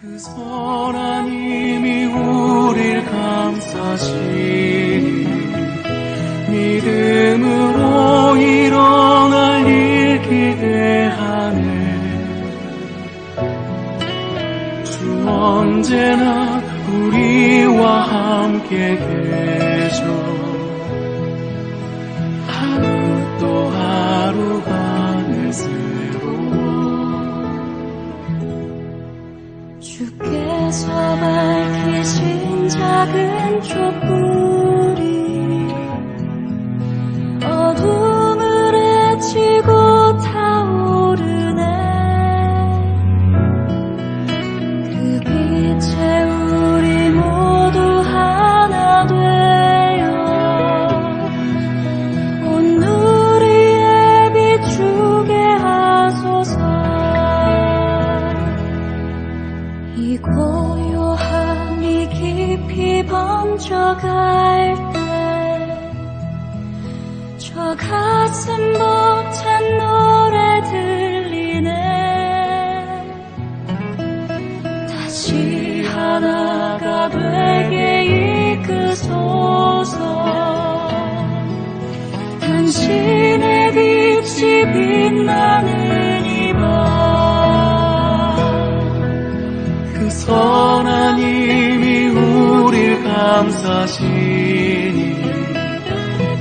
그 선한 힘이 우릴 감싸시니 믿음으로 일어날 일 기대하네. 주 언제나 우리와 함께 계셔. 하루 또 하루가 늘 새로워. 주께서 밝히신 작은 촛불이 어둠을 헤치고 타오르네. 그 빛에 우리 모두 하나 되어 온 누리에 비추게 하소서. 이 고요함이 깊이 번져갈 때 저 가슴 벅찬 노래 들리네. 다시 하나가 되게 이끄소서. 당신의 빛이 빛나는 이 밤 그 선한 힘이 우릴 감싸시니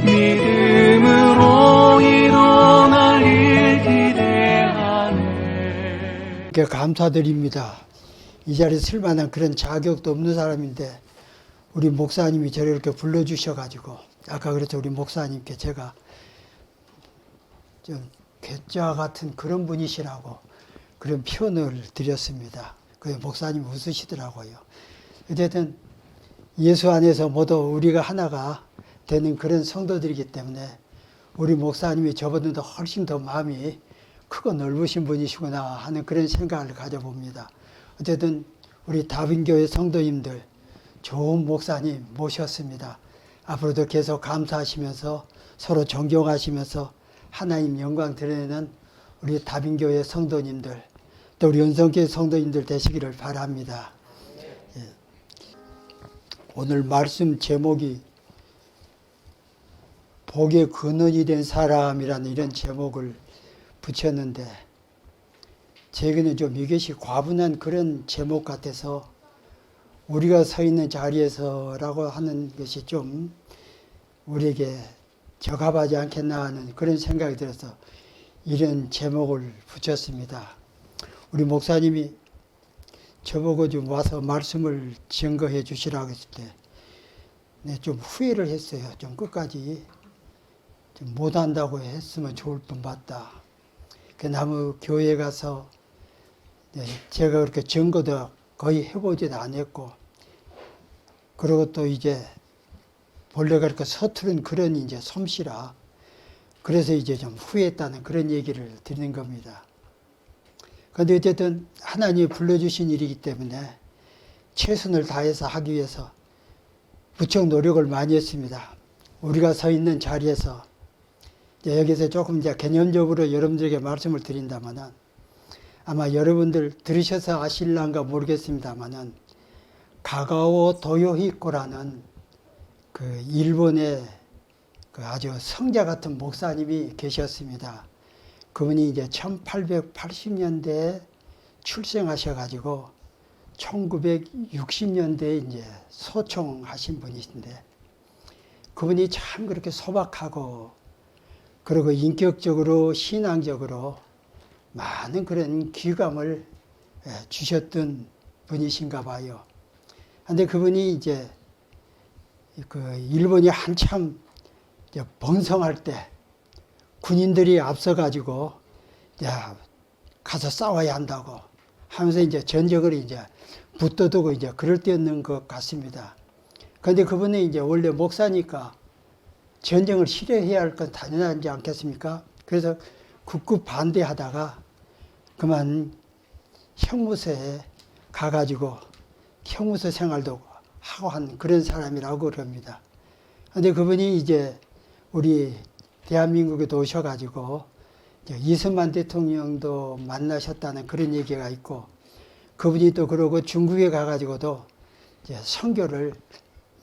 믿음으로 일어날 일 기대하네. 감사드립니다. 이 자리에 쓸 만한 그런 자격도 없는 사람인데 우리 목사님이 저를 이렇게 불러주셔가지고 아까 그래서 우리 목사님께 제가 좀 괴짜 같은 그런 분이시라고 그런 표현을 드렸습니다. 그 목사님 웃으시더라고요. 어쨌든 예수 안에서 모두 우리가 하나가 되는 그런 성도들이기 때문에 우리 목사님이 저보다도 훨씬 더 마음이 크고 넓으신 분이시구나 하는 그런 생각을 가져봅니다. 어쨌든 우리 다빈교회 성도님들 좋은 목사님 모셨습니다. 앞으로도 계속 감사하시면서 서로 존경하시면서 하나님 영광 드러내는 우리 다빈교회 성도님들 또 우리 은성교회 성도님들 되시기를 바랍니다. 예. 오늘 말씀 제목이 복의 근원이 된 사람이라는 이런 제목을 붙였는데 제게는 좀 이것이 과분한 그런 제목 같아서 우리가 서 있는 자리에서라고 하는 것이 좀 우리에게 적합하지 않겠나 하는 그런 생각이 들어서 이런 제목을 붙였습니다. 우리 목사님이 저보고 좀 와서 말씀을 증거해 주시라고 했을 때 좀 후회를 했어요. 좀 끝까지 좀 못한다고 했으면 좋을 뻔 봤다. 그 나무 교회에 가서 제가 그렇게 증거도 거의 해보지도 않았고 그리고 또 이제 본래 그렇게 서투른 그런 이제 솜씨라 그래서 이제 좀 후회했다는 그런 얘기를 드리는 겁니다. 그런데 어쨌든 하나님이 불러주신 일이기 때문에 최선을 다해서 하기 위해서 무척 노력을 많이 했습니다. 우리가 서 있는 자리에서 여기서 조금 이제 개념적으로 여러분들에게 말씀을 드린다면은 아마 여러분들 들으셔서 아실란가 모르겠습니다만은 가가오 도요히코라는 그 일본의 그 아주 성자 같은 목사님이 계셨습니다. 그분이 이제 1880년대에 출생하셔가지고 1960년대에 이제 소총하신 분이신데 그분이 참 그렇게 소박하고 그리고 인격적으로 신앙적으로 많은 그런 귀감을 주셨던 분이신가 봐요. 근데 그분이 이제 그 일본이 한참 번성할 때 군인들이 앞서가지고 야 가서 싸워야 한다고 하면서 이제 전적을 이제 붙들고 이제 그럴 때였는 것 같습니다. 그런데 그분이 이제 원래 목사니까 전쟁을 싫어해야 할 건 당연하지 않겠습니까? 그래서 극구 반대하다가 그만 형무소에 가가지고 형무소 생활도 하고 한 그런 사람이라고 그럽니다. 그런데 그분이 이제 우리 대한민국에도 오셔가지고 이승만 대통령도 만나셨다는 그런 얘기가 있고 그분이 또 그러고 중국에 가가지고도 이제 선교를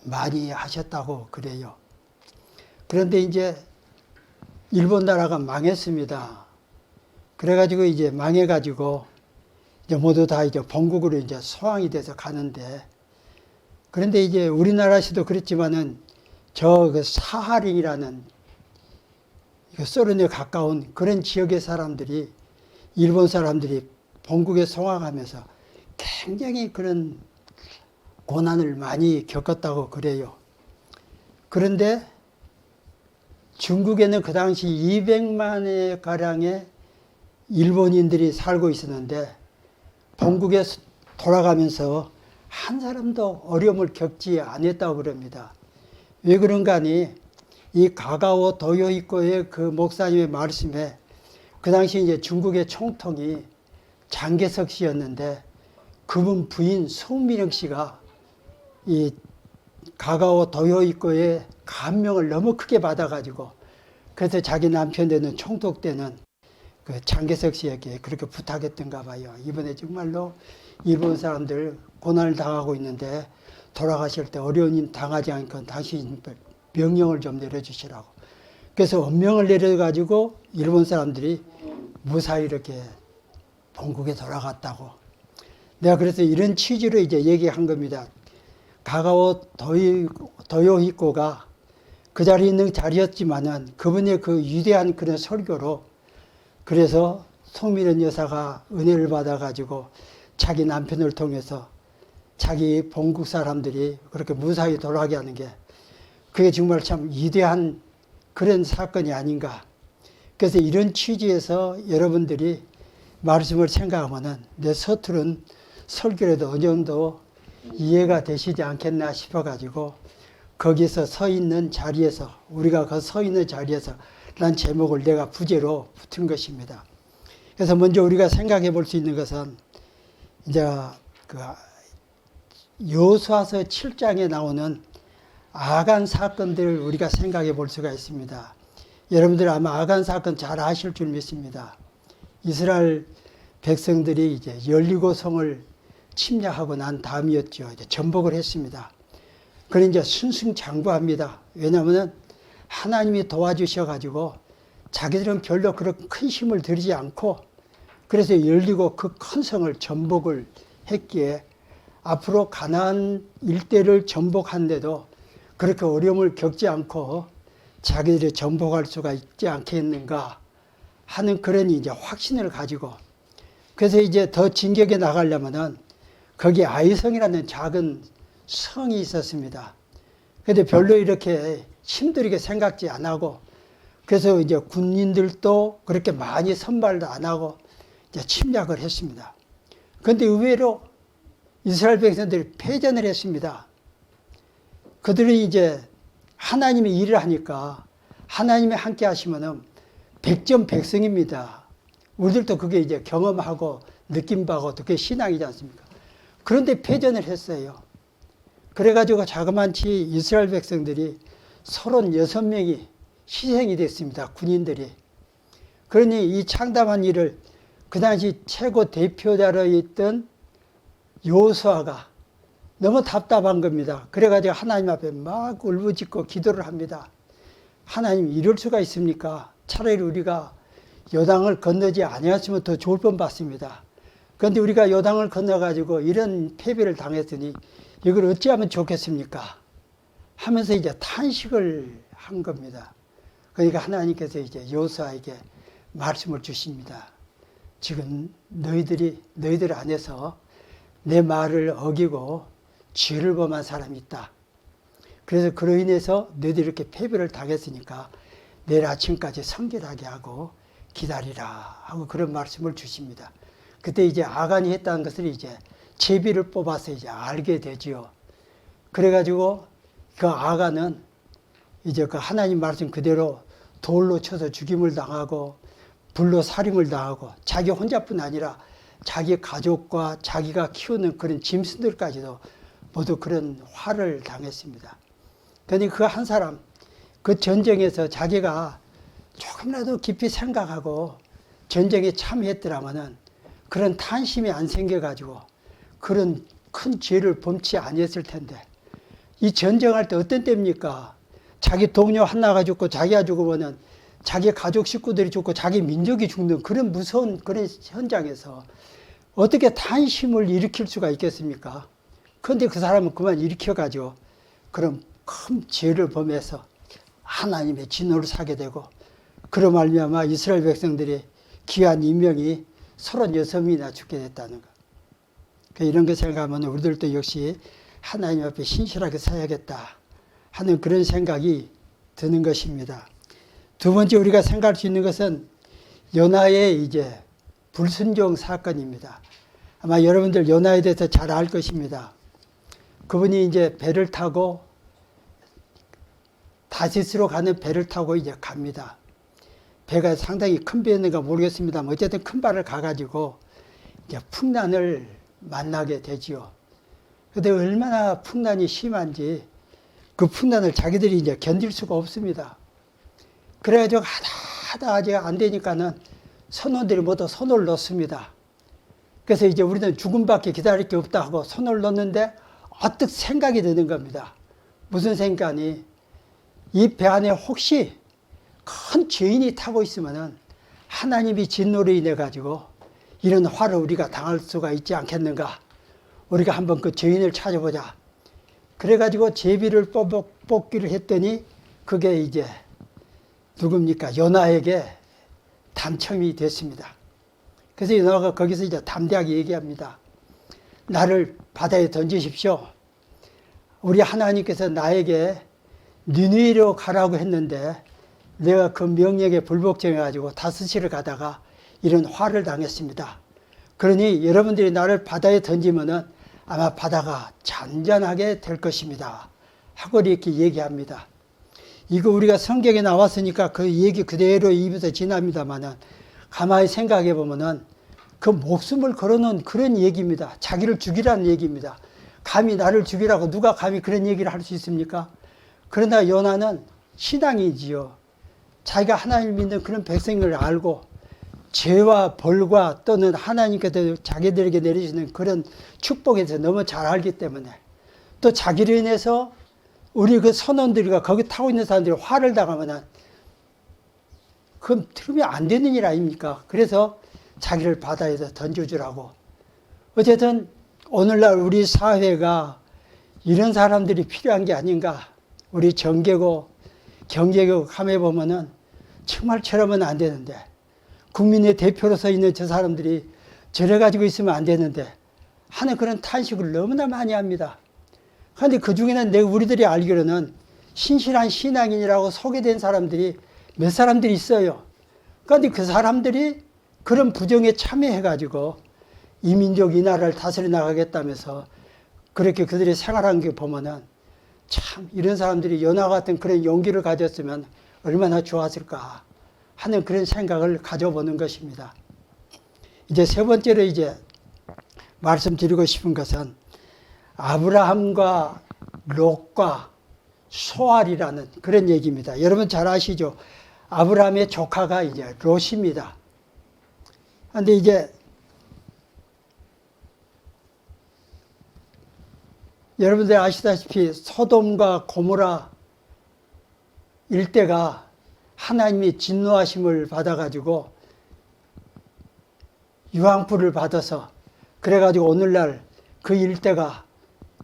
많이 하셨다고 그래요. 그런데 이제 일본 나라가 망했습니다. 그래가지고 이제 망해가지고 이제 모두 다 이제 본국으로 이제 소환이 돼서 가는데, 그런데 이제 우리나라에서도 그랬지만은 저 그 사하린이라는 소련에 가까운 그런 지역의 사람들이, 일본 사람들이 본국에 송환하면서 굉장히 그런 고난을 많이 겪었다고 그래요. 그런데 중국에는 그 당시 200만의 가량의 일본인들이 살고 있었는데 본국에 돌아가면서 한 사람도 어려움을 겪지 않았다고 그럽니다. 왜 그런가 하니 이 가가오 도요이코의 그 목사님의 말씀에, 그 당시 이제 중국의 총통이 장개석 씨였는데 그분 부인 송민영 씨가 이 가가오 도요이코의 감명을 너무 크게 받아가지고, 그래서 자기 남편 되는 총독 때는 그 장개석 씨에게 그렇게 부탁했던가 봐요. 이번에 정말로 일본 사람들 고난을 당하고 있는데 돌아가실 때 어려운 일 당하지 않고 당신 명령을 좀 내려주시라고. 그래서 엄명을 내려가지고 일본 사람들이 무사히 이렇게 본국에 돌아갔다고. 내가 그래서 이런 취지로 이제 얘기한 겁니다. 가가오 도요히코가 그 자리에 있는 자리였지만은 그분의 그 위대한 그런 설교로, 그래서 송민현 여사가 은혜를 받아가지고 자기 남편을 통해서 자기 본국 사람들이 그렇게 무사히 돌아가게 하는 게, 그게 정말 참 위대한 그런 사건이 아닌가. 그래서 이런 취지에서 여러분들이 말씀을 생각하면은 내 서투른 설교라도 어느 정도 이해가 되시지 않겠나 싶어가지고 거기서 서 있는 자리에서, 우리가 그 서 있는 자리에서 라는 제목을 내가 부제로 붙은 것입니다. 그래서 먼저 우리가 생각해 볼 수 있는 것은 이제 그 여호수아서 7장에 나오는 아간 사건들을 우리가 생각해 볼 수가 있습니다. 여러분들 아마 아간 사건 잘 아실 줄 믿습니다. 이스라엘 백성들이 이제 열리고성을 침략하고 난 다음이었죠. 이제 전복을 했습니다. 그는 이제 순승장구합니다. 왜냐하면 하나님이 도와주셔가지고 자기들은 별로 그런 큰 힘을 들이지 않고, 그래서 열리고 그 큰 성을 전복을 했기에 앞으로 가나안 일대를 전복하는데도 그렇게 어려움을 겪지 않고 자기들이 전복할 수가 있지 않겠는가 하는 그런 이제 확신을 가지고, 그래서 이제 더 진격에 나가려면은 거기 아이성이라는 작은 성이 있었습니다. 근데 별로 이렇게 힘들게 생각지 안 하고, 그래서 이제 군인들도 그렇게 많이 선발도 안 하고 이제 침략을 했습니다. 그런데 의외로 이스라엘 백성들이 패전을 했습니다. 그들이 이제 하나님의 일을 하니까 하나님이 함께 하시면은 백전백승입니다. 우리들도 그게 이제 경험하고 느낀 바고 그게 신앙이지 않습니까? 그런데 패전을 했어요. 그래가지고 자그마치 이스라엘 백성들이 36명이 희생이 됐습니다. 군인들이. 그러니 이 창담한 일을 그 당시 최고 대표자로 있던 여호수아가 너무 답답한 겁니다. 그래가지고 하나님 앞에 막 울부짖고 기도를 합니다. 하나님, 이럴 수가 있습니까? 차라리 우리가 요단을 건너지 아니었으면 더 좋을 뻔봤습니다. 그런데 우리가 요단을 건너가지고 이런 패배를 당했으니 이걸 어찌하면 좋겠습니까? 하면서 이제 탄식을 한 겁니다. 그러니까 하나님께서 이제 여호수아에게 말씀을 주십니다. 지금 너희들 안에서 내 말을 어기고 죄를 범한 사람이 있다. 그래서 그로 인해서 너희들이 이렇게 패배를 당했으니까 내일 아침까지 성결하게 하고 기다리라 하고 그런 말씀을 주십니다. 그때 이제 아간이 했다는 것을 이제 제비를 뽑아서 이제 알게 되지요. 그래가지고 그 아간은 이제 그 하나님 말씀 그대로 돌로 쳐서 죽임을 당하고 불로 살인을 당하고 자기 혼자뿐 아니라 자기 가족과 자기가 키우는 그런 짐승들까지도 모두 그런 화를 당했습니다. 그러니 그 한 사람, 그 전쟁에서 자기가 조금이라도 깊이 생각하고 전쟁에 참여했더라면은 그런 탄심이 안 생겨가지고 그런 큰 죄를 범치 아니했을 텐데 이 전쟁할 때 어떤 때입니까? 자기 동료 하나가 죽고 자기가 죽으면은 자기 가족 식구들이 죽고 자기 민족이 죽는 그런 무서운 그런 현장에서 어떻게 탄심을 일으킬 수가 있겠습니까? 그런데 그 사람은 그만 일으켜가지고 그런 큰 죄를 범해서 하나님의 진노를 사게 되고 그로 말미암아 이스라엘 백성들이 귀한 인명이 36명이나 죽게 됐다는 것. 이런 거 생각하면 우리들도 역시 하나님 앞에 신실하게 서야겠다 하는 그런 생각이 드는 것입니다. 두 번째 우리가 생각할 수 있는 것은 요나의 이제 불순종 사건입니다. 아마 여러분들 요나에 대해서 잘 알 것입니다. 그분이 이제 배를 타고 다시스로 가는 배를 타고 이제 갑니다. 배가 상당히 큰 배였는가 모르겠습니다만 어쨌든 큰 배를 가가지고 이제 풍란을 만나게 되지요. 그런데 얼마나 풍란이 심한지 그 풍란을 자기들이 이제 견딜 수가 없습니다. 그래가지고 하다 아직 안 되니까는 선원들이 모두 손을 놓습니다. 그래서 이제 우리는 죽음밖에 기다릴 게 없다 하고 손을 놓는데 어뜩 생각이 드는 겁니다. 무슨 생각이? 이 배 안에 혹시 큰 죄인이 타고 있으면은 하나님이 진노로 인해 가지고 이런 화를 우리가 당할 수가 있지 않겠는가? 우리가 한번 그 죄인을 찾아보자. 그래가지고 제비를 뽑기를 했더니 그게 이제 누굽니까? 요나에게 당첨이 됐습니다. 그래서 요나가 거기서 이제 담대하게 얘기합니다. 나를 바다에 던지십시오. 우리 하나님께서 나에게 니느웨로 가라고 했는데 내가 그 명령에 불복종해가지고 다스시를 가다가 이런 화를 당했습니다. 그러니 여러분들이 나를 바다에 던지면은 아마 바다가 잔잔하게 될 것입니다. 하고 이렇게 얘기합니다. 이거 우리가 성경에 나왔으니까 그 얘기 그대로 입에서 지납니다만은 가만히 생각해 보면은 그 목숨을 걸어놓은 그런 얘기입니다. 자기를 죽이라는 얘기입니다. 감히 나를 죽이라고 누가 감히 그런 얘기를 할 수 있습니까? 그러나 요나는 신앙이지요. 자기가 하나님을 믿는 그런 백성을 알고 죄와 벌과 또는 하나님께서 자기들에게 내리시는 그런 축복에서 너무 잘 알기 때문에 또 자기로 인해서 우리 그 선원들과 거기 타고 있는 사람들이 화를 당하면 그건 들으면 안 되는 일 아닙니까? 그래서 자기를 바다에서 던져주라고. 어쨌든 오늘날 우리 사회가 이런 사람들이 필요한 게 아닌가. 우리 정계고 경제고 함에 보면은 정말 저러면 안 되는데 국민의 대표로서 있는 저 사람들이 저래 가지고 있으면 안 되는데 하는 그런 탄식을 너무나 많이 합니다. 그런데 그 중에는 우리들이 알기로는 신실한 신앙인이라고 소개된 사람들이 몇 사람들이 있어요. 그런데 그 사람들이 그런 부정에 참여해가지고 이 민족 이 나라를 다스려 나가겠다면서 그렇게 그들이 생활한 게 보면은 참 이런 사람들이 요나 같은 그런 용기를 가졌으면 얼마나 좋았을까 하는 그런 생각을 가져보는 것입니다. 이제 세 번째로 이제 말씀드리고 싶은 것은 아브라함과 롯과 소알이라는 그런 얘기입니다. 여러분 잘 아시죠? 아브라함의 조카가 이제 롯입니다. 그런데 이제 여러분들 아시다시피 소돔과 고모라 일대가 하나님이 진노하심을 받아가지고 유황불을 받아서 그래가지고 오늘날 그 일대가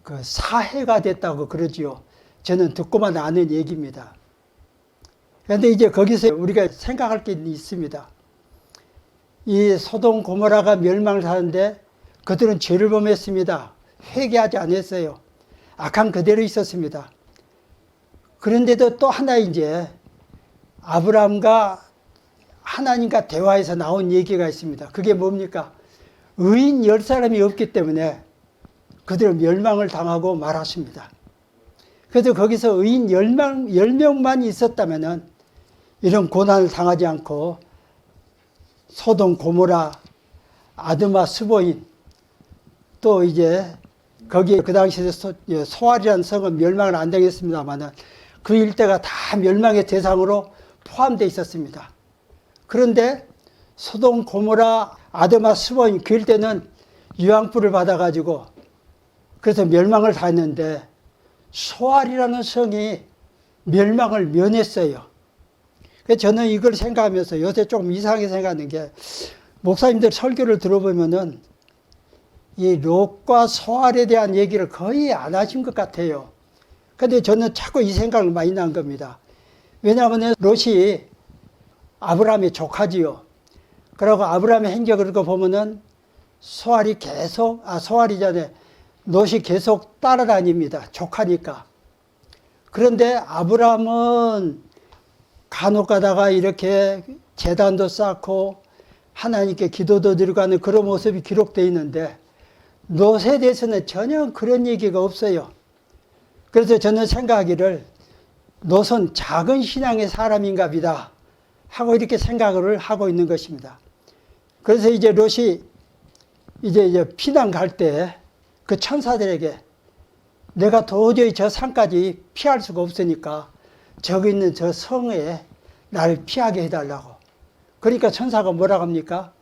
그 사해가 됐다고 그러지요. 저는 듣고만 아는 얘기입니다. 그런데 이제 거기서 우리가 생각할 게 있습니다. 이 소돔 고모라가 멸망을 하는데 그들은 죄를 범했습니다. 회개하지 않았어요. 악한 그대로 있었습니다. 그런데도 또 하나 이제 아브라함과 하나님과 대화에서 나온 얘기가 있습니다. 그게 뭡니까? 의인 10사람이 없기 때문에 그들은 멸망을 당하고 말았습니다. 그래서 거기서 의인 10명만 있었다면 이런 고난을 당하지 않고 소돔 고모라 아드마 스보인 또 이제 거기에 그 당시에 소알이라는 성은 멸망을 안 당했습니다만 그 일대가 다 멸망의 대상으로 포함되어 있었습니다. 그런데 소돔 고모라 아드마 스보인 그 일대는 유황불을 받아가지고 그래서 멸망을 당했는데 소알이라는 성이 멸망을 면했어요. 그래서 저는 이걸 생각하면서 요새 조금 이상하게 생각하는 게 목사님들 설교를 들어보면은 이 롯과 소알에 대한 얘기를 거의 안 하신 것 같아요. 근데 저는 자꾸 이 생각을 많이 난 겁니다. 왜냐하면 롯이 아브라함의 조카지요. 그리고 아브라함의 행적을 보면은 소알이 롯이 계속 따라다닙니다. 조카니까. 그런데 아브라함은 간혹 가다가 이렇게 제단도 쌓고 하나님께 기도도 드리고 하는 그런 모습이 기록되어 있는데 롯에 대해서는 전혀 그런 얘기가 없어요. 그래서 저는 생각하기를 롯은 작은 신앙의 사람인가 보다 하고 이렇게 생각을 하고 있는 것입니다. 그래서 이제 롯이 이제 피난 갈 때 그 천사들에게 내가 도저히 저 산까지 피할 수가 없으니까 저기 있는 저 성에 나를 피하게 해달라고. 그러니까 천사가 뭐라고 합니까?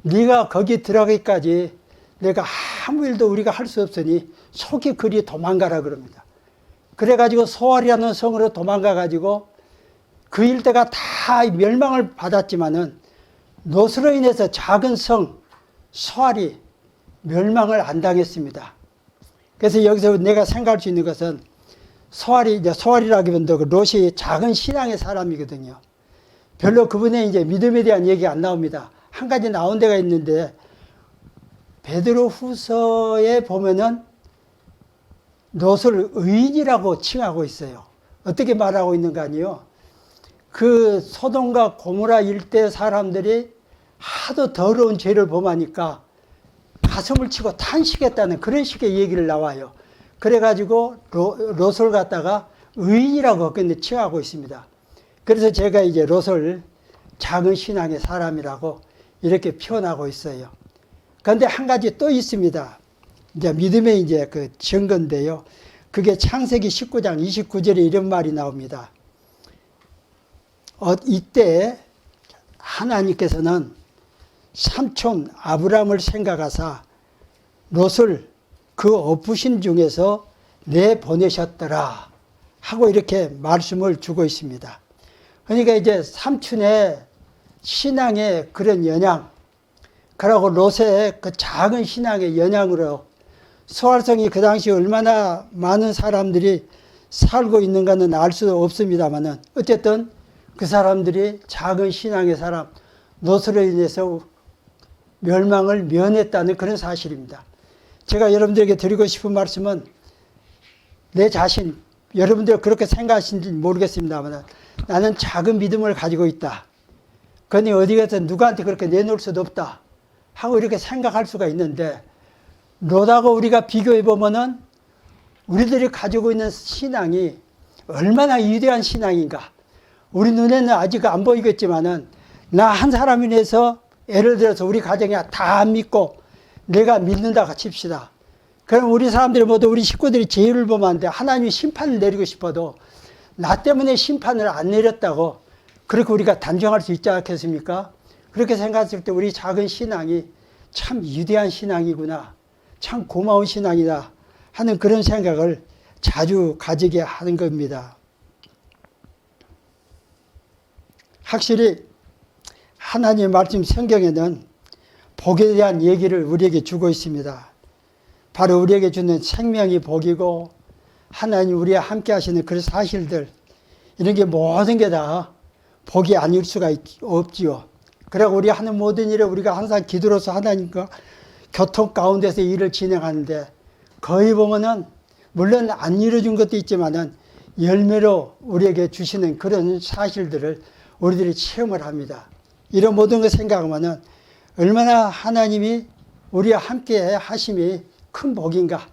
네가 거기 들어가기까지 내가 아무 일도 우리가 할 수 없으니 속히 그리 도망가라 그럽니다. 그래가지고 소알이라는 성으로 도망가가지고 그 일대가 다 멸망을 받았지만은 롯으로 인해서 작은 성 소알이 멸망을 안 당했습니다. 그래서 여기서 내가 생각할 수 있는 것은 소알이라기보다 롯이 작은 신앙의 사람이거든요. 별로 그분의 이제 믿음에 대한 얘기 안 나옵니다. 한 가지 나온 데가 있는데 베드로후서에 보면은 롯을 의인이라고 칭하고 있어요. 어떻게 말하고 있는가 아니요. 그 소돔과 고모라 일대 사람들이 하도 더러운 죄를 범하니까 가슴을 치고 탄식했다는 그런 식의 얘기를 나와요. 그래가지고 롯을 갖다가 의인이라고 근데 칭하고 있습니다. 그래서 제가 이제 롯을 작은 신앙의 사람이라고 이렇게 표현하고 있어요. 그런데 한 가지 또 있습니다. 이제 믿음의 이제 그 증거인데요. 그게 창세기 19장 29절에 이런 말이 나옵니다. 이때 하나님께서는 삼촌 아브라함을 생각하사 롯을 그 없으신 중에서 내보내셨더라 하고 이렇게 말씀을 주고 있습니다. 그러니까 이제 삼촌의 신앙의 그런 영향, 그리고 롯의 그 작은 신앙의 영향으로 소알성이 그 당시 얼마나 많은 사람들이 살고 있는가는 알 수 없습니다만은 어쨌든 그 사람들이 작은 신앙의 사람, 롯으로 인해서 멸망을 면했다는 그런 사실입니다. 제가 여러분들에게 드리고 싶은 말씀은 내 자신, 여러분들 그렇게 생각하시는지 모르겠습니다만 나는 작은 믿음을 가지고 있다. 그러니 어디 가서 누구한테 그렇게 내놓을 수도 없다 하고 이렇게 생각할 수가 있는데 롯하고 우리가 비교해 보면은 우리들이 가지고 있는 신앙이 얼마나 위대한 신앙인가. 우리 눈에는 아직 안 보이겠지만은 나 한 사람이 인해서 예를 들어서 우리 가정이 다 안 믿고 내가 믿는다고 칩시다. 그럼 우리 사람들이 모두 우리 식구들이 죄를 범하는데 하나님이 심판을 내리고 싶어도 나 때문에 심판을 안 내렸다고 그렇게 우리가 단정할 수 있지 않겠습니까? 그렇게 생각했을 때 우리 작은 신앙이 참 위대한 신앙이구나. 참 고마운 신앙이다 하는 그런 생각을 자주 가지게 하는 겁니다. 확실히 하나님의 말씀 성경에는 복에 대한 얘기를 우리에게 주고 있습니다. 바로 우리에게 주는 생명이 복이고 하나님 우리와 함께 하시는 그 사실들 이런 게 모든 게 다 복이 아닐 수가 없지요. 그리고 우리 하는 모든 일에 우리가 항상 기도로서 하나님과 교통 가운데서 일을 진행하는데 거의 보면은 물론 안 이루어진 것도 있지만은 열매로 우리에게 주시는 그런 사실들을 우리들이 체험을 합니다. 이런 모든 걸 생각하면은 얼마나 하나님이 우리와 함께 하심이 큰 복인가.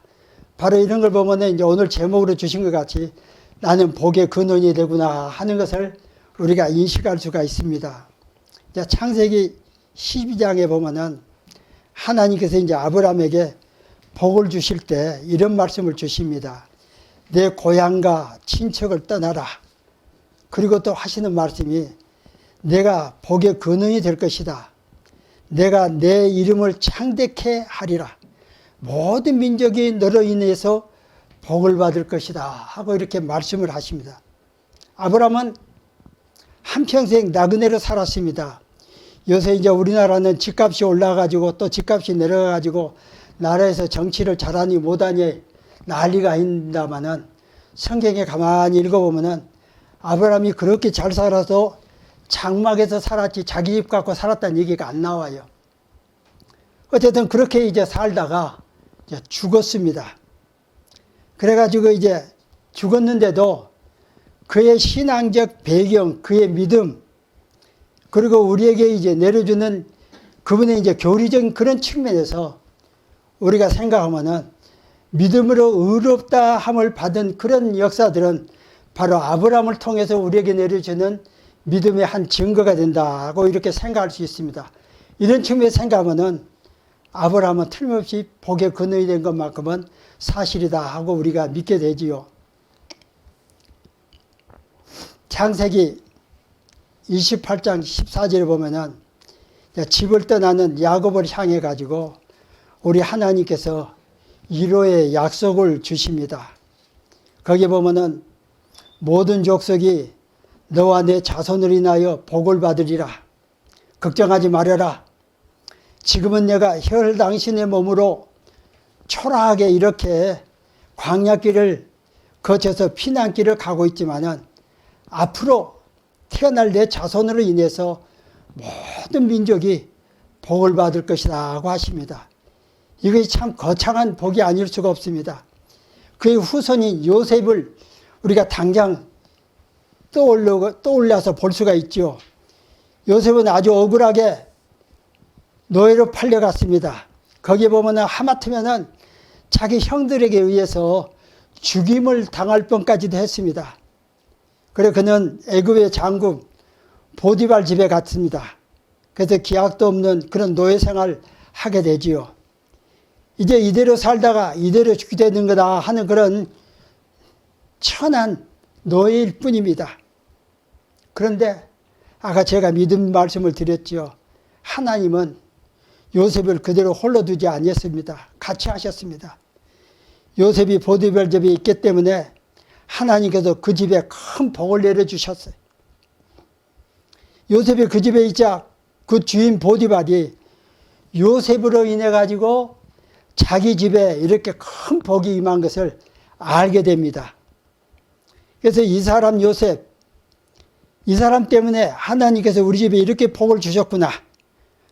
바로 이런 걸 보면은 이제 오늘 제목으로 주신 것 같이 나는 복의 근원이 되구나 하는 것을 우리가 인식할 수가 있습니다. 자, 창세기 12장에 보면은 하나님께서 이제 아브라함에게 복을 주실 때 이런 말씀을 주십니다. 내 고향과 친척을 떠나라. 그리고 또 하시는 말씀이 내가 복의 근원이 될 것이다. 내가 내 이름을 창대케 하리라. 모든 민족이 너로 인해서 복을 받을 것이다 하고 이렇게 말씀을 하십니다. 아브라함은 한평생 나그네로 살았습니다. 요새 이제 우리나라는 집값이 올라가지고 또 집값이 내려가지고 나라에서 정치를 잘하니 못하니 난리가 있다마는 성경에 가만히 읽어보면은 아브라함이 그렇게 잘 살아서 장막에서 살았지 자기 집 갖고 살았다는 얘기가 안 나와요. 어쨌든 그렇게 이제 살다가 이제 죽었습니다. 그래가지고 이제 죽었는데도 그의 신앙적 배경, 그의 믿음, 그리고 우리에게 이제 내려주는 그분의 이제 교리적인 그런 측면에서 우리가 생각하면은 믿음으로 의롭다 함을 받은 그런 역사들은 바로 아브라함을 통해서 우리에게 내려주는 믿음의 한 증거가 된다고 이렇게 생각할 수 있습니다. 이런 측면에서 생각하면은 아브라함은 틀림없이 복의 근원이 된 것만큼은 사실이다 하고 우리가 믿게 되지요. 창세기 28장 14절에 보면은 집을 떠나는 야곱을 향해 가지고 우리 하나님께서 위로의 약속을 주십니다. 거기에 보면은 모든 족속이 너와 내 자손을 인하여 복을 받으리라. 걱정하지 말아라. 지금은 내가 혈 당신의 몸으로 초라하게 이렇게 광야길을 거쳐서 피난길을 가고 있지만은 앞으로 태어날 내 자손으로 인해서 모든 민족이 복을 받을 것이다 하고 하십니다. 이것이 참 거창한 복이 아닐 수가 없습니다. 그의 후손인 요셉을 우리가 당장 떠올려서 볼 수가 있죠. 요셉은 아주 억울하게 노예로 팔려갔습니다. 거기에 보면 하마터면은 자기 형들에게 의해서 죽임을 당할 뻔까지도 했습니다. 그래서 그는 애굽의 장군 보디발 집에 갔습니다. 그래서 기약도 없는 그런 노예 생활을 하게 되지요. 이제 이대로 살다가 이대로 죽게 되는 거다 하는 그런 천한 노예일 뿐입니다. 그런데 아까 제가 믿음 말씀을 드렸죠. 하나님은 요셉을 그대로 홀로 두지 아니었습니다. 같이 하셨습니다. 요셉이 보디발 집에 있기 때문에 하나님께서 그 집에 큰 복을 내려주셨어요. 요셉이 그 집에 있자 그 주인 보디발이 요셉으로 인해 가지고 자기 집에 이렇게 큰 복이 임한 것을 알게 됩니다. 그래서 이 사람 요셉, 이 사람 때문에 하나님께서 우리 집에 이렇게 복을 주셨구나.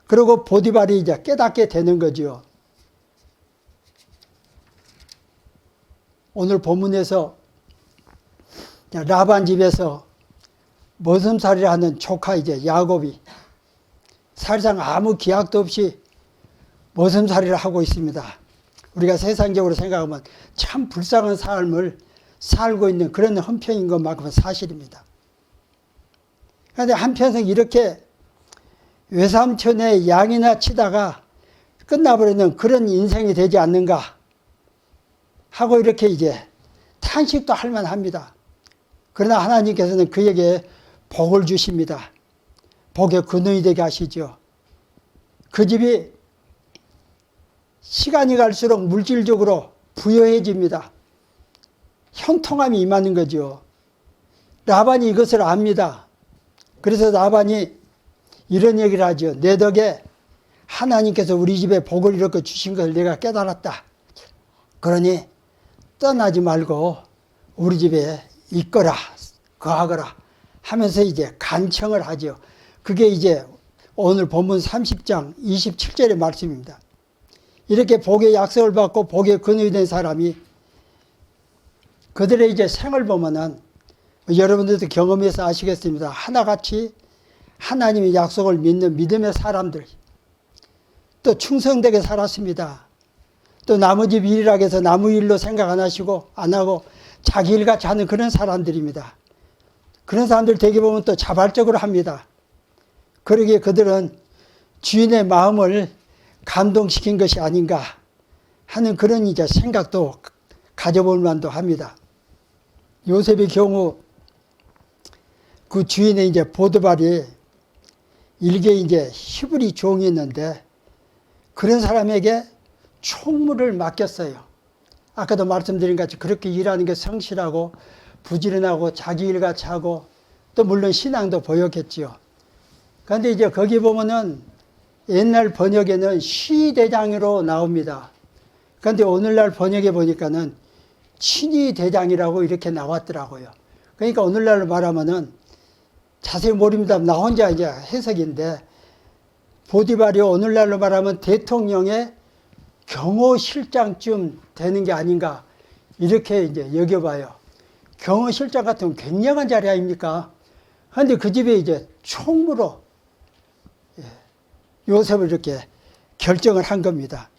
그리고 보디발이 이제 깨닫게 되는 거죠. 오늘 본문에서 라반 집에서 머슴살이를 하는 조카 이제 야곱이 사실상 아무 기약도 없이 머슴살이를 하고 있습니다. 우리가 세상적으로 생각하면 참 불쌍한 삶을 살고 있는 그런 형편인 것만큼은 사실입니다. 그런데 한평생 이렇게 외삼촌의 양이나 치다가 끝나버리는 그런 인생이 되지 않는가 하고 이렇게 이제 탄식도 할 만합니다. 그러나 하나님께서는 그에게 복을 주십니다. 복의 근원이 되게 하시죠. 그 집이 시간이 갈수록 물질적으로 부여해집니다. 형통함이 임하는 거죠. 라반이 이것을 압니다. 그래서 라반이 이런 얘기를 하죠. 내 덕에 하나님께서 우리 집에 복을 이렇게 주신 것을 내가 깨달았다. 그러니 떠나지 말고 우리 집에 있거라, 거하거라 하면서 이제 간청을 하죠. 그게 이제 오늘 본문 30장 27절의 말씀입니다. 이렇게 복의 약속을 받고 복의 근원이 된 사람이 그들의 이제 생을 보면은 여러분들도 경험해서 아시겠습니다. 하나같이 하나님의 약속을 믿는 믿음의 사람들, 또 충성되게 살았습니다. 또 나무 집 일이라고 해서 나무 일로 생각 안 하고 자기 일같이 하는 그런 사람들입니다. 그런 사람들 되게 보면 또 자발적으로 합니다. 그러기에 그들은 주인의 마음을 감동시킨 것이 아닌가 하는 그런 이제 생각도 가져볼 만도 합니다. 요셉의 경우 그 주인의 이제 보드발이 일개 이제 히브리 종이 있는데 그런 사람에게 총무를 맡겼어요. 아까도 말씀드린 같이 그렇게 일하는 게 성실하고 부지런하고 자기 일과 차고 또 물론 신앙도 보였겠지요. 그런데 이제 거기 보면은 옛날 번역에는 시대장으로 나옵니다. 그런데 오늘날 번역에 보니까는 친위대장이라고 이렇게 나왔더라고요. 그러니까 오늘날로 말하면은 자세히 모릅니다. 나 혼자 이제 해석인데 보디발이 오늘날로 말하면 대통령의 경호실장쯤 되는 게 아닌가 이렇게 이제 여겨봐요. 경호실장 같으면 굉장한 자리 아닙니까? 그런데 그 집에 이제 총무로 요셉을 이렇게 결정을 한 겁니다.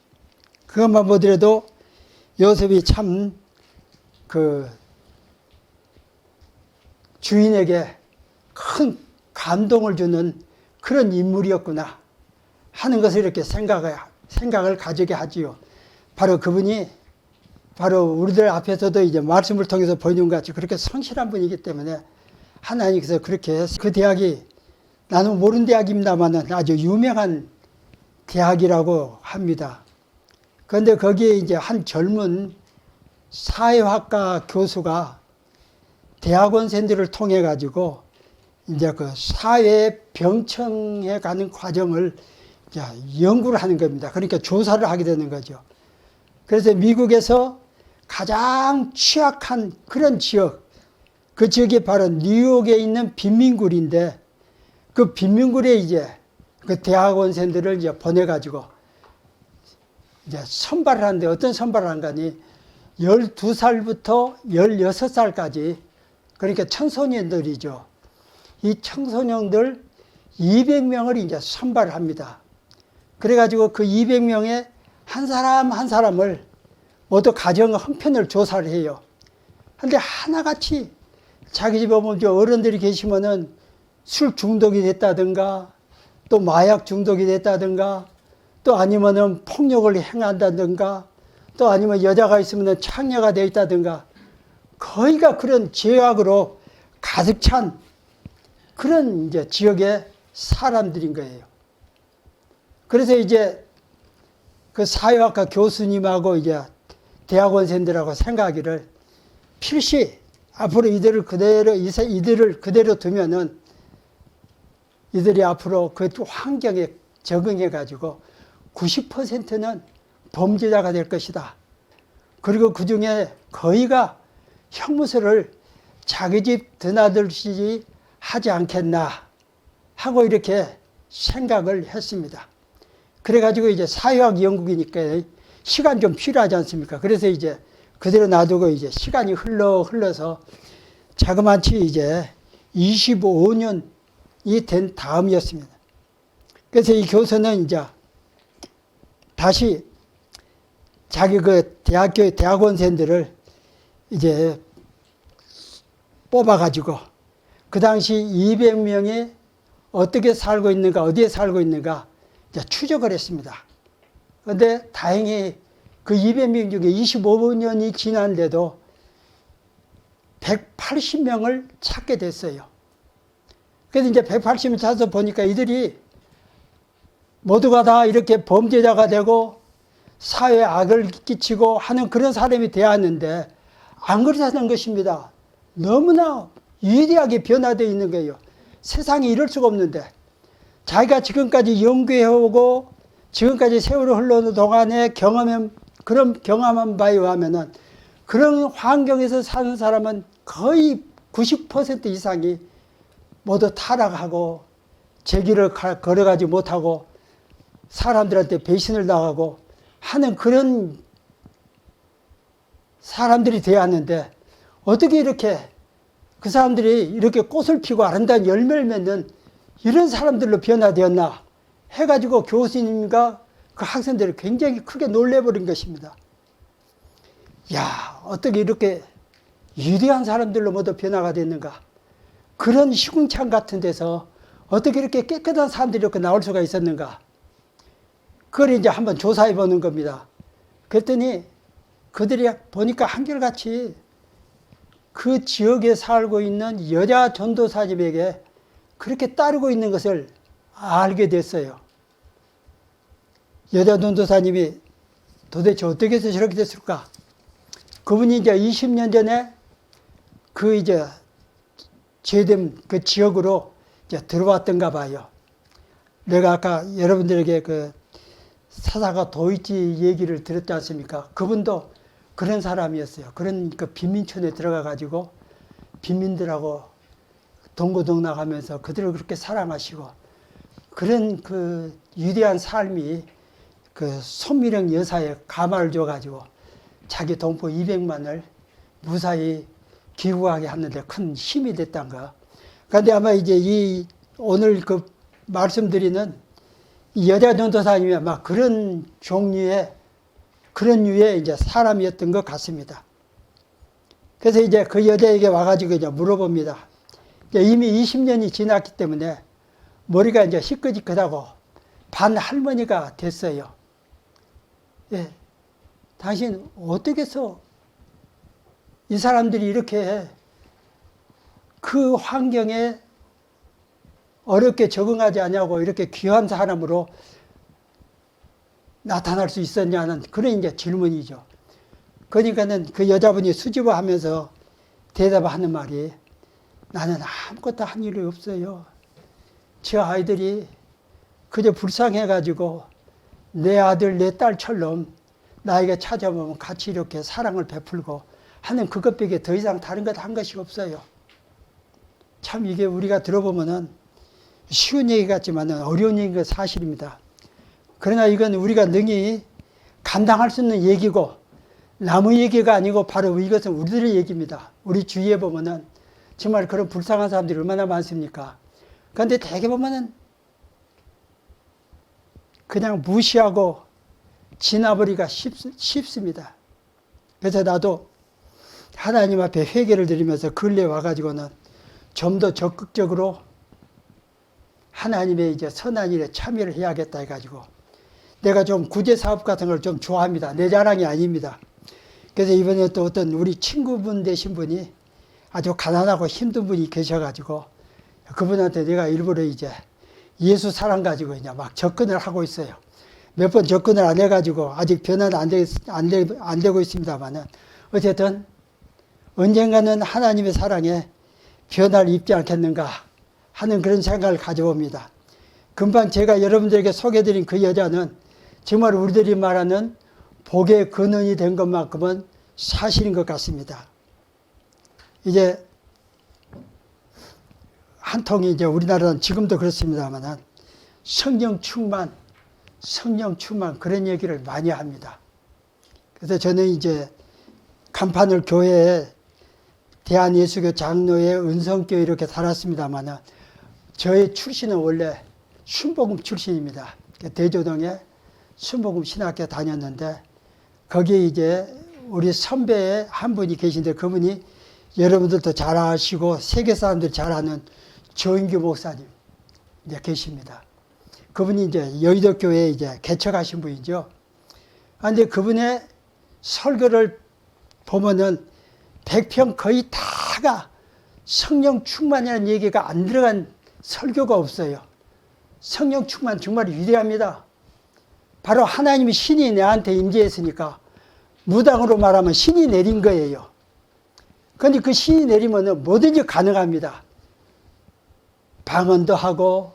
그것만 보더라도 요셉이 참 그 주인에게 큰 감동을 주는 그런 인물이었구나 하는 것을 이렇게 생각을 가지게 하지요. 바로 그분이 바로 우리들 앞에서도 이제 말씀을 통해서 보여준 것 같이 그렇게 성실한 분이기 때문에 하나님께서 그렇게 그 대학이 나는 모르는 대학입니다만은 아주 유명한 대학이라고 합니다. 그런데 거기에 이제 한 젊은 사회학과 교수가 대학원생들을 통해 가지고 이제 그 사회 병청해 가는 과정을 연구를 하는 겁니다. 그러니까 조사를 하게 되는 거죠. 그래서 미국에서 가장 취약한 그런 지역, 그 지역이 바로 뉴욕에 있는 빈민굴인데 그 빈민굴에 이제 그 대학원생들을 이제 보내가지고 이제 선발을 하는데 어떤 선발을 한 거니 12살부터 16살까지 그러니까 청소년들이죠. 이 청소년들 200명을 이제 선발을 합니다. 그래가지고 그 200명의 한 사람 한 사람을 모두 가정 형편을 조사를 해요. 근데 하나같이 자기 집에 보면 어른들이 계시면은 술 중독이 됐다든가 또 마약 중독이 됐다든가 또 아니면은 폭력을 행한다든가 또 아니면 여자가 있으면 창녀가 되어 있다든가 거의가 그런 죄악으로 가득 찬 그런 이제 지역의 사람들인 거예요. 그래서 이제 그 사회학과 교수님하고 이제 대학원생들하고 생각하기를 필시 앞으로 이들을 그대로 두면은 이들이 앞으로 그 환경에 적응해 가지고 90%는 범죄자가 될 것이다. 그리고 그 중에 거의가 형무소를 자기 집 드나들지 하지 않겠나 하고 이렇게 생각을 했습니다. 그래가지고 이제 사회학 연구이니까 시간 좀 필요하지 않습니까? 그래서 이제 그대로 놔두고 이제 시간이 흘러서 자그마치 이제 25년이 된 다음이었습니다. 그래서 이 교수는 이제 다시 자기 그 대학원생들을 이제 뽑아가지고 그 당시 200명이 어떻게 살고 있는가, 어디에 살고 있는가 이제 추적을 했습니다. 그런데 다행히 그 200명 중에 25년이 지났는데도 180명을 찾게 됐어요. 그래서 이제 180명 찾아서 보니까 이들이 모두가 다 이렇게 범죄자가 되고 사회에 악을 끼치고 하는 그런 사람이 되었는데 안 그렇다는 것입니다. 너무나 위대하게 변화되어 있는 거예요. 세상에 이럴 수가 없는데 자기가 지금까지 연구해오고 지금까지 세월이 흘러오는 동안에 그런 경험한 바에 의하면은 그런 환경에서 사는 사람은 거의 90% 이상이 모두 타락하고 제 길을 걸어가지 못하고 사람들한테 배신을 당하고 하는 그런 사람들이 되었는데 어떻게 이렇게 그 사람들이 이렇게 꽃을 피고 아름다운 열매를 맺는 이런 사람들로 변화되었나 해가지고 교수님과 그 학생들이 굉장히 크게 놀래버린 것입니다. 야, 어떻게 이렇게 위대한 사람들로 모두 변화가 됐는가. 그런 시궁창 같은 데서 어떻게 이렇게 깨끗한 사람들이 이렇게 나올 수가 있었는가. 그걸 이제 한번 조사해 보는 겁니다. 그랬더니 그들이 보니까 한결같이 그 지역에 살고 있는 여자 전도사님에게 그렇게 따르고 있는 것을 알게 됐어요. 여자 전도사님이 도대체 어떻게 해서 저렇게 됐을까? 그분이 이제 20년 전에 그 이제 제됨 그 지역으로 이제 들어왔던가 봐요. 내가 아까 여러분들에게 그 사사가 도이치 얘기를 들었지 않습니까? 그분도 그런 사람이었어요. 그런 그 빈민촌에 들어가 가지고 빈민들하고 동고동락하면서 그들을 그렇게 사랑하시고 그런 그 위대한 삶이 그 손미령 여사에 가마를 줘가지고 자기 동포 200만을 무사히 귀국하게 하는데 큰 힘이 됐단 거. 그런데 아마 이제 이 오늘 그 말씀드리는 이 여자 전도사님이 아마 그런 종류의 그런 류의 이제 사람이었던 것 같습니다. 그래서 이제 그 여자에게 와가지고 이제 물어봅니다. 이제 이미 20년이 지났기 때문에 머리가 이제 희끗희끗하고 반 할머니가 됐어요. 예. 당신 어떻게 해서 이 사람들이 이렇게 그 환경에 어렵게 적응하지 않냐고 이렇게 귀한 사람으로 나타날 수 있었냐는 그런 이제 질문이죠. 그러니까는 그 여자분이 수줍어 하면서 대답하는 말이 나는 아무것도 한 일이 없어요. 저 아이들이 그저 불쌍해가지고 내 아들, 내 딸처럼 나에게 찾아오면 같이 이렇게 사랑을 베풀고 하는 그것밖에 더 이상 다른 것 한 것이 없어요. 참 이게 우리가 들어보면은 쉬운 얘기 같지만은 어려운 얘기가 사실입니다. 그러나 이건 우리가 능히 감당할 수 있는 얘기고 남의 얘기가 아니고 바로 이것은 우리들의 얘기입니다. 우리 주위에 보면은 정말 그런 불쌍한 사람들이 얼마나 많습니까? 그런데 대개 보면은 그냥 무시하고 지나버리기가 쉽습니다. 그래서 나도 하나님 앞에 회개를 드리면서 근래에 와가지고는 좀 더 적극적으로 하나님의 이제 선한 일에 참여를 해야겠다 해가지고 내가 좀 구제사업 같은 걸 좀 좋아합니다. 내 자랑이 아닙니다. 그래서 이번에 또 어떤 우리 친구분 되신 분이 아주 가난하고 힘든 분이 계셔가지고 그분한테 내가 일부러 이제 예수 사랑 가지고 이제 막 접근을 하고 있어요. 몇 번 접근을 안 해가지고 아직 변화는 안 되고 있습니다만은 어쨌든 언젠가는 하나님의 사랑에 변화를 입지 않겠는가 하는 그런 생각을 가져봅니다. 금방 제가 여러분들에게 소개해드린 그 여자는 정말 우리들이 말하는 복의 근원이 된 것만큼은 사실인 것 같습니다. 이제 한 통이 이제 우리나라는 지금도 그렇습니다만 성령 충만 그런 얘기를 많이 합니다. 그래서 저는 이제 간판을 교회에 대한예수교 장로회 은성교회 이렇게 살았습니다만 저의 출신은 원래 순복음 출신입니다. 대조동에 순복음 신학교 다녔는데 거기에 이제 우리 선배의 한 분이 계신데 그분이 여러분들도 잘 아시고 세계 사람들이 잘 아는 조인규 목사님 이제 계십니다. 그분이 이제 여의도 교회에 이제 개척하신 분이죠. 그런데 그분의 설교를 보면은 100편 거의 다가 성령 충만이라는 얘기가 안 들어간 설교가 없어요. 성령 충만 정말 위대합니다. 바로 하나님이 신이 내한테 임재했으니까 무당으로 말하면 신이 내린 거예요. 그런데 그 신이 내리면 뭐든지 가능합니다. 방언도 하고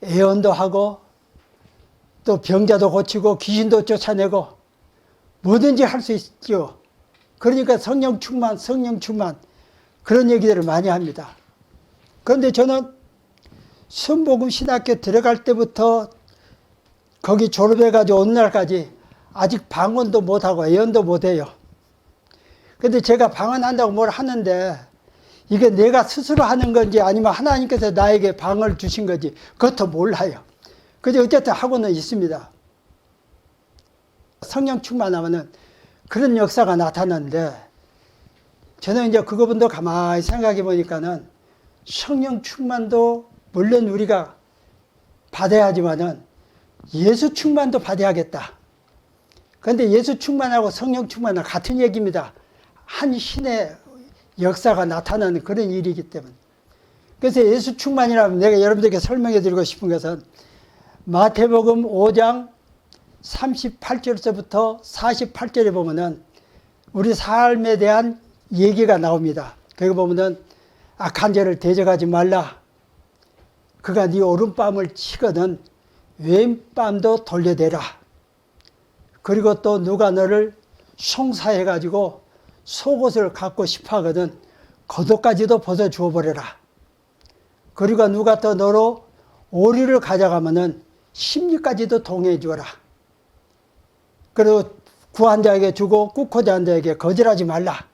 애언도 하고 또 병자도 고치고 귀신도 쫓아내고 뭐든지 할 수 있죠. 그러니까 성령 충만 그런 얘기들을 많이 합니다. 그런데 저는 순복음 신학교 들어갈 때부터 거기 졸업해가지고 어느 날까지 아직 방언도 못하고 애언도 못해요. 근데 제가 방언한다고 뭘 하는데 이게 내가 스스로 하는 건지 아니면 하나님께서 나에게 방언을 주신 건지 그것도 몰라요. 그래서 어쨌든 하고는 있습니다. 성령 충만하면은 그런 역사가 나타났는데 저는 이제 그거분도 가만히 생각해 보니까는 성령 충만도 물론 우리가 받아야 하지만은 예수 충만도 받아야겠다. 그런데 예수 충만하고 성령 충만은 같은 얘기입니다. 한 신의 역사가 나타나는 그런 일이기 때문에. 그래서 예수 충만이라면 내가 여러분들에게 설명해 드리고 싶은 것은 마태복음 5장 38절서부터 48절에 보면은 우리 삶에 대한 얘기가 나옵니다. 거기 보면은 악한 죄를 대적하지 말라. 그가 네 오른뺨을 치거든 왼뺨도 돌려대라. 그리고 또 누가 너를 송사해가지고 속옷을 갖고 싶어 하거든 겉옷까지도 벗어 주어버려라. 그리고 누가 또 너로 오리를 가져가면은 심리까지도 동해해 주어라. 그리고 구한 자에게 주고 꾹고자 한 자에게 거절하지 말라.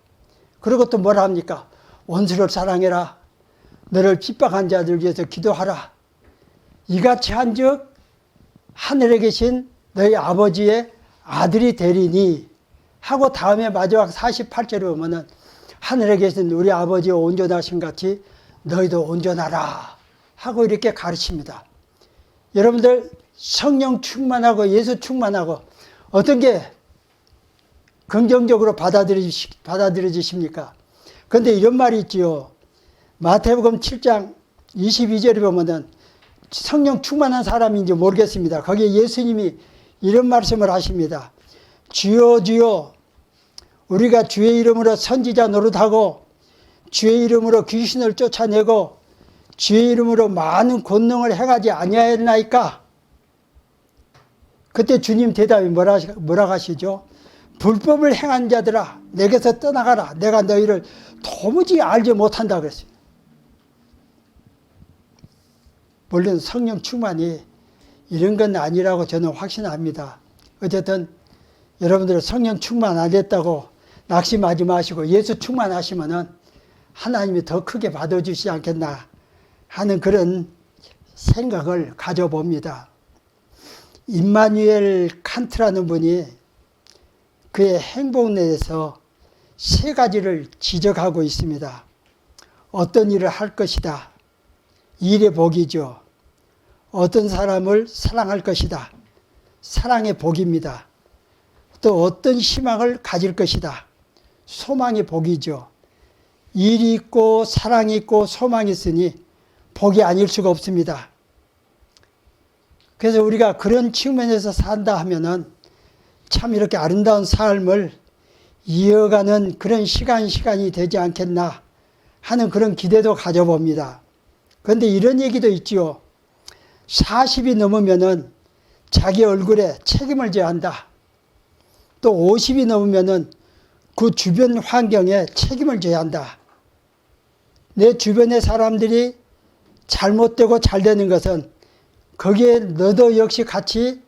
그리고 또 뭐라 합니까? 원수를 사랑해라. 너를 핍박한 자들 위해서 기도하라. 이같이 한즉 하늘에 계신 너희 아버지의 아들이 되리니 하고 다음에 마지막 48절에 보면은 하늘에 계신 우리 아버지의 온전하신 같이 너희도 온전하라 하고 이렇게 가르칩니다. 여러분들 성령 충만하고 예수 충만하고 어떤 게 긍정적으로 받아들여지십니까? 그런데 이런 말이 있지요. 마태복음 7장 22절에 보면은 성령 충만한 사람인지 모르겠습니다. 거기에 예수님이 이런 말씀을 하십니다. 주여 주여 우리가 주의 이름으로 선지자 노릇하고 주의 이름으로 귀신을 쫓아내고 주의 이름으로 많은 권능을 행하지 아니하였나이까? 그때 주님 대답이 뭐라고 하시죠? 불법을 행한 자들아 내게서 떠나가라. 내가 너희를 도무지 알지 못한다 그랬습니다. 물론 성령 충만이 이런 건 아니라고 저는 확신합니다. 어쨌든 여러분들 성령 충만 안 됐다고 낙심하지 마시고 예수 충만하시면은 하나님이 더 크게 받아주시지 않겠나 하는 그런 생각을 가져봅니다. 임마누엘 칸트라는 분이 그의 행복 내에서 세 가지를 지적하고 있습니다. 어떤 일을 할 것이다. 일의 복이죠. 어떤 사람을 사랑할 것이다. 사랑의 복입니다. 또 어떤 희망을 가질 것이다. 소망의 복이죠. 일이 있고 사랑이 있고 소망이 있으니 복이 아닐 수가 없습니다. 그래서 우리가 그런 측면에서 산다 하면은 참 이렇게 아름다운 삶을 이어가는 그런 시간이 되지 않겠나 하는 그런 기대도 가져봅니다. 그런데 이런 얘기도 있지요. 40이 넘으면은 자기 얼굴에 책임을 져야 한다. 또 50이 넘으면은 그 주변 환경에 책임을 져야 한다. 내 주변의 사람들이 잘못되고 잘 되는 것은 거기에 너도 역시 같이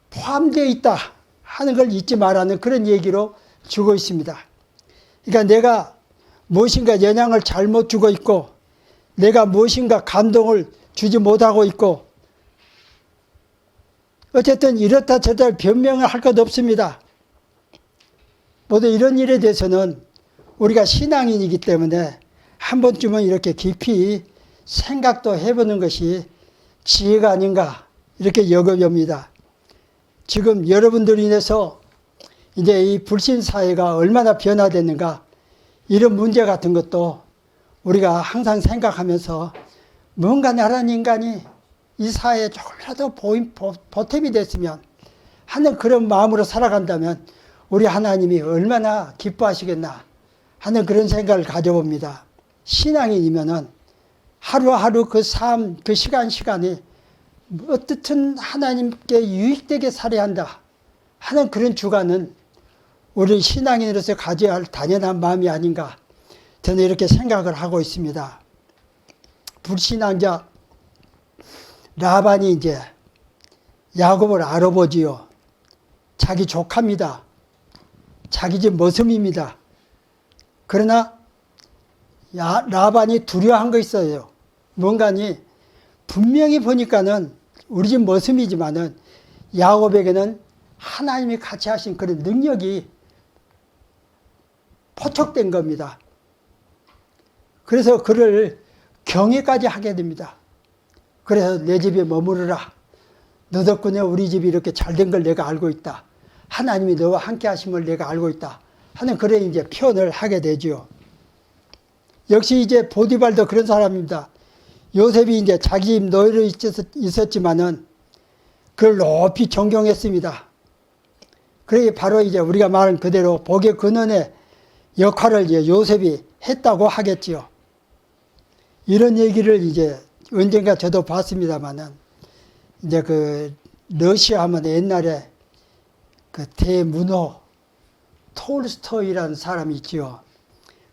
포함되어 있다 하는 걸 잊지 말라는 그런 얘기로 주고 있습니다. 그러니까 내가 무엇인가 영향을 잘못 주고 있고 내가 무엇인가 감동을 주지 못하고 있고 어쨌든 이렇다 저렇다 변명을 할 것 없습니다. 모두 이런 일에 대해서는 우리가 신앙인이기 때문에 한 번쯤은 이렇게 깊이 생각도 해보는 것이 지혜가 아닌가 이렇게 여겨봅니다. 지금 여러분들로 인해서 이제 이 불신 사회가 얼마나 변화됐는가 이런 문제 같은 것도 우리가 항상 생각하면서 뭔가 나라는 인간이 이 사회에 조금이라도 보탬이 됐으면 하는 그런 마음으로 살아간다면 우리 하나님이 얼마나 기뻐하시겠나 하는 그런 생각을 가져봅니다. 신앙인이면은 하루하루 그 삶, 그 시간이 어떻든 하나님께 유익되게 살아야 한다 하는 그런 주관은 우리 신앙인으로서 가져야 할 당연한 마음이 아닌가 저는 이렇게 생각을 하고 있습니다. 불신앙자 라반이 이제 야곱을 알아보지요. 자기 조카입니다. 자기 집 머슴입니다. 그러나 라반이 두려워한 거 있어요. 뭔가니 분명히 보니까는 우리 집 머슴이지만은 야곱에게는 하나님이 같이 하신 그런 능력이 포착된 겁니다. 그래서 그를 경외까지 하게 됩니다. 그래서 내 집에 머무르라. 너 덕분에 우리 집이 이렇게 잘된 걸 내가 알고 있다. 하나님이 너와 함께 하심을 내가 알고 있다. 하는 그런 이제 표현을 하게 되죠. 역시 이제 보디발도 그런 사람입니다. 요셉이 이제 자기 집 노예로 있었지만은 그를 높이 존경했습니다. 그게 바로 이제 우리가 말한 그대로 복의 근원의 역할을 이제 요셉이 했다고 하겠지요. 이런 얘기를 이제 언젠가 저도 봤습니다만은, 이제 그 러시아 하면 옛날에 그 대문호 톨스토이라는 사람이 있지요.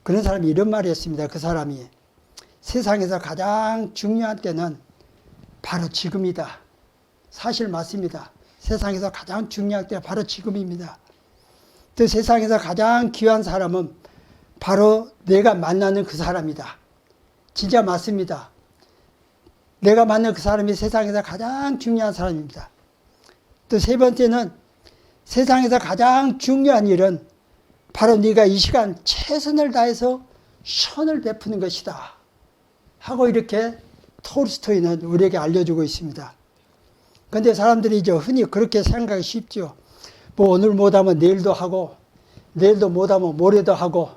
그런 사람이 이런 말을 했습니다. 그 사람이 세상에서 가장 중요한 때는 바로 지금이다. 사실 맞습니다. 세상에서 가장 중요한 때가 바로 지금입니다. 또 세상에서 가장 귀한 사람은 바로 내가 만나는 그 사람이다. 진짜 맞습니다. 내가 만난 그 사람이 세상에서 가장 중요한 사람입니다. 또 세 번째는 세상에서 가장 중요한 일은 바로 네가 이 시간 최선을 다해서 선을 베푸는 것이다. 하고 이렇게 톨스토이는 우리에게 알려주고 있습니다. 그런데 사람들이 이제 흔히 그렇게 생각이 쉽죠. 뭐 오늘 못하면 내일도 하고, 내일도 못하면 모레도 하고,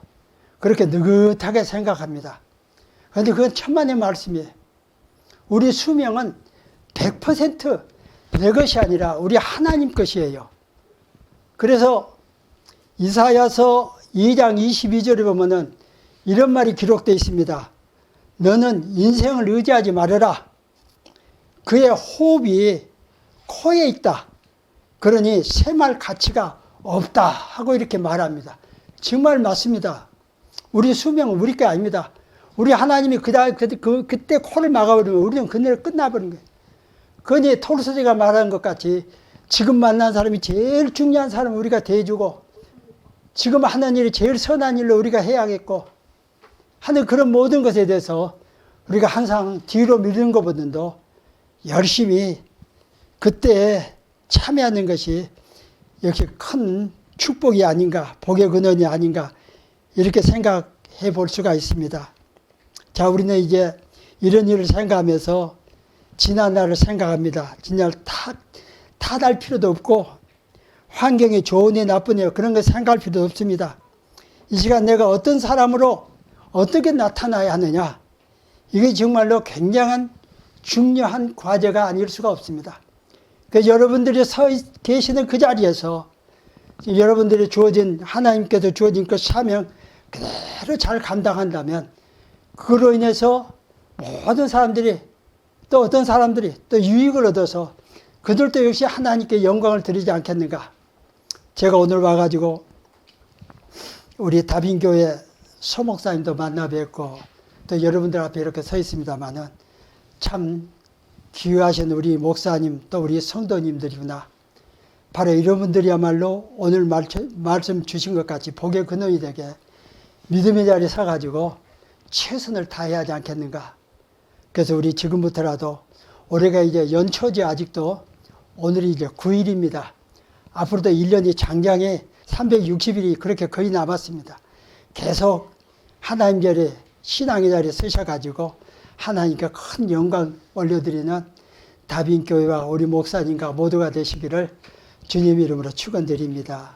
그렇게 느긋하게 생각합니다. 그런데 그건 천만의 말씀이에요. 우리 수명은 100% 내 것이 아니라 우리 하나님 것이에요. 그래서 이사야서 2장 22절에 보면은 이런 말이 기록되어 있습니다. 너는 인생을 의지하지 말아라. 그의 호흡이 코에 있다. 그러니 셈할 가치가 없다. 하고 이렇게 말합니다. 정말 맞습니다. 우리 수명은 우리 게 아닙니다. 우리 하나님이 그때 코를 막아버리면 우리는 그날 끝나버린 거예요. 그러니 톨스토이가 말하는 것 같이 지금 만난 사람이 제일 중요한 사람을 우리가 대해주고, 지금 하는 일이 제일 선한 일로 우리가 해야겠고 하는 그런 모든 것에 대해서 우리가 항상 뒤로 미루는 것보다도 열심히 그때 참여하는 것이 역시 큰 축복이 아닌가, 복의 근원이 아닌가, 이렇게 생각해 볼 수가 있습니다. 자, 우리는 이제 이런 일을 생각하면서 지난 날을 생각합니다. 지난 탓할 필요도 없고, 환경이 좋으니 나쁘니 그런 거 생각할 필요도 없습니다. 이 시간 내가 어떤 사람으로 어떻게 나타나야 하느냐, 이게 정말로 굉장한 중요한 과제가 아닐 수가 없습니다. 그래서 여러분들이 서 계시는 그 자리에서 여러분들이 하나님께서 주어진 그 사명 그대로 잘 감당한다면, 그로 인해서 모든 사람들이, 또 어떤 사람들이 또 유익을 얻어서 그들도 역시 하나님께 영광을 드리지 않겠는가. 제가 오늘 와가지고 우리 다빈교회 소목사님도 만나 뵙고 또 여러분들 앞에 이렇게 서 있습니다만은 참 귀하신 우리 목사님 또 우리 성도님들이구나. 바로 이런 분들이야말로 오늘 말씀 주신 것 같이 복의 근원이 되게 믿음의 자리에 서가지고 최선을 다해야 하지 않겠는가. 그래서 우리 지금부터라도, 올해가 이제 연초지, 아직도 오늘이 이제 9일입니다. 앞으로도 1년이 장장에 360일이 그렇게 거의 남았습니다. 계속 하나님 자리에, 신앙의 자리에 서셔가지고 하나님께 큰 영광 올려드리는 다빈교회와 우리 목사님과 모두가 되시기를 주님 이름으로 축원드립니다.